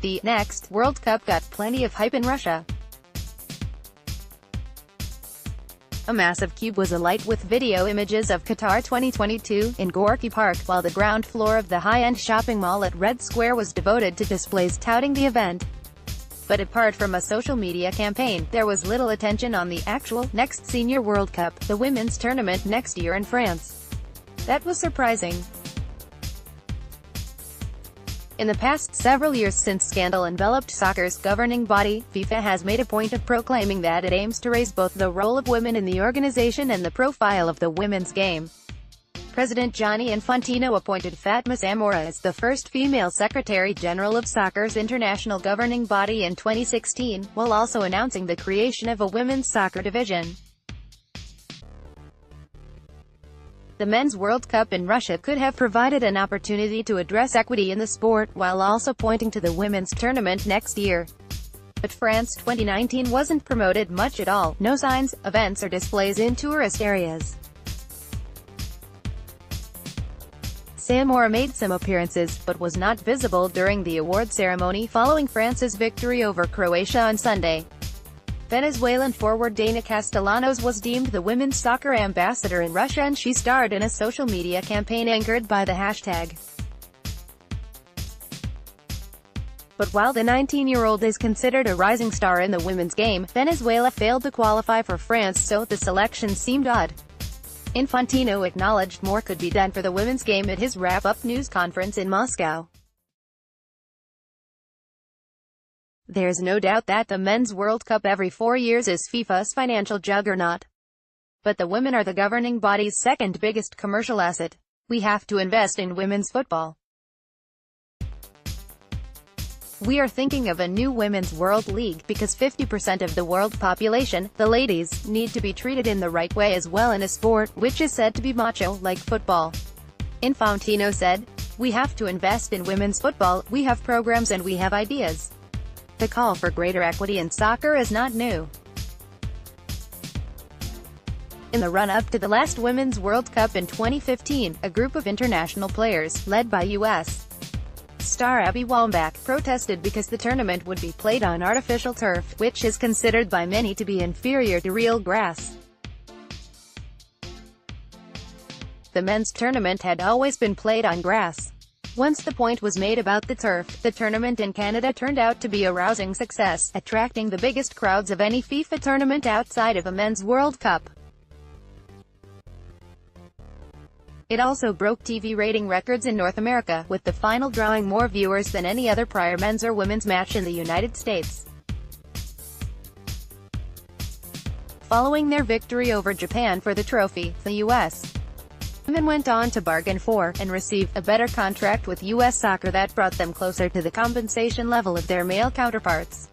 The next World Cup got plenty of hype in Russia. A massive cube was alight with video images of Qatar 2022 in Gorky Park, while the ground floor of the high-end shopping mall at Red Square was devoted to displays touting the event. But apart from a social media campaign, there was little attention on the actual, next Senior World Cup, the women's tournament next year in France. That was surprising. In the past several years since scandal enveloped soccer's governing body, FIFA has made a point of proclaiming that it aims to raise both the role of women in the organization and the profile of the women's game. President Gianni Infantino appointed Fatma Zamora as the first female Secretary-General of soccer's international governing body in 2016, while also announcing the creation of a women's soccer division. The Men's World Cup in Russia could have provided an opportunity to address equity in the sport, while also pointing to the women's tournament next year. But France 2019 wasn't promoted much at all, no signs, events or displays in tourist areas. Zamora made some appearances, but was not visible during the award ceremony following France's victory over Croatia on Sunday. Venezuelan forward Dana Castellanos was deemed the women's soccer ambassador in Russia, and she starred in a social media campaign anchored by the hashtag. But while the 19-year-old is considered a rising star in the women's game, Venezuela failed to qualify for France, so the selection seemed odd. Infantino acknowledged more could be done for the women's game at his wrap-up news conference in Moscow. There's no doubt that the Men's World Cup every 4 years is FIFA's financial juggernaut. But the women are the governing body's second biggest commercial asset. We have to invest in women's football. We are thinking of a new Women's World League because 50% of the world population, the ladies, need to be treated in the right way as well in a sport, which is said to be macho, like football. Infantino said, "We have to invest in women's football, we have programs and we have ideas." The call for greater equity in soccer is not new. In the run-up to the last Women's World Cup in 2015, a group of international players, led by U.S. star Abby Wambach, protested because the tournament would be played on artificial turf, which is considered by many to be inferior to real grass. The men's tournament had always been played on grass. Once the point was made about the turf, the tournament in Canada turned out to be a rousing success, attracting the biggest crowds of any FIFA tournament outside of a Men's World Cup. It also broke TV rating records in North America, with the final drawing more viewers than any other prior men's or women's match in the United States. Following their victory over Japan for the trophy, the U.S. women went on to bargain for, and receive, a better contract with U.S. Soccer that brought them closer to the compensation level of their male counterparts.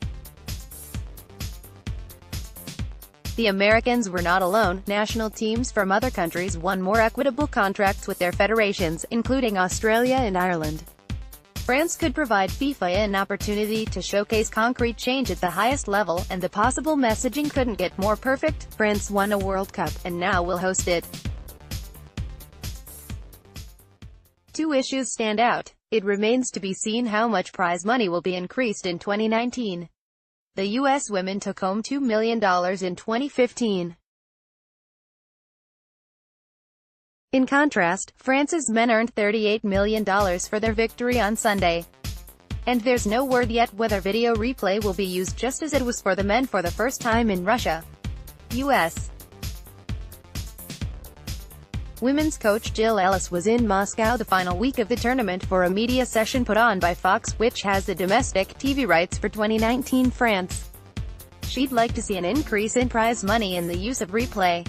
The Americans were not alone. National teams from other countries won more equitable contracts with their federations, including Australia and Ireland. France could provide FIFA an opportunity to showcase concrete change at the highest level, and the possible messaging couldn't get more perfect. France won a World Cup, and now will host it. Two issues stand out. It remains to be seen how much prize money will be increased in 2019. The U.S. women took home $2 million in 2015. In contrast, France's men earned $38 million for their victory on Sunday. And there's no word yet whether video replay will be used just as it was for the men for the first time in Russia. U.S. women's coach Jill Ellis was in Moscow the final week of the tournament for a media session put on by Fox, which has the domestic TV rights for 2019 France. She'd like to see an increase in prize money and the use of replay.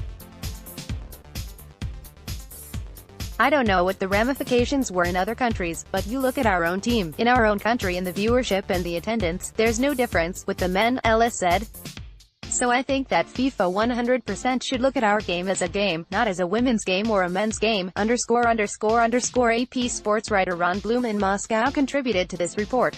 "I don't know what the ramifications were in other countries, but you look at our own team, in our own country, and the viewership and the attendance, there's no difference with the men," Ellis said. "So I think that FIFA 100% should look at our game as a game, not as a women's game or a men's game." AP Sports writer Ron Bloom in Moscow contributed to this report.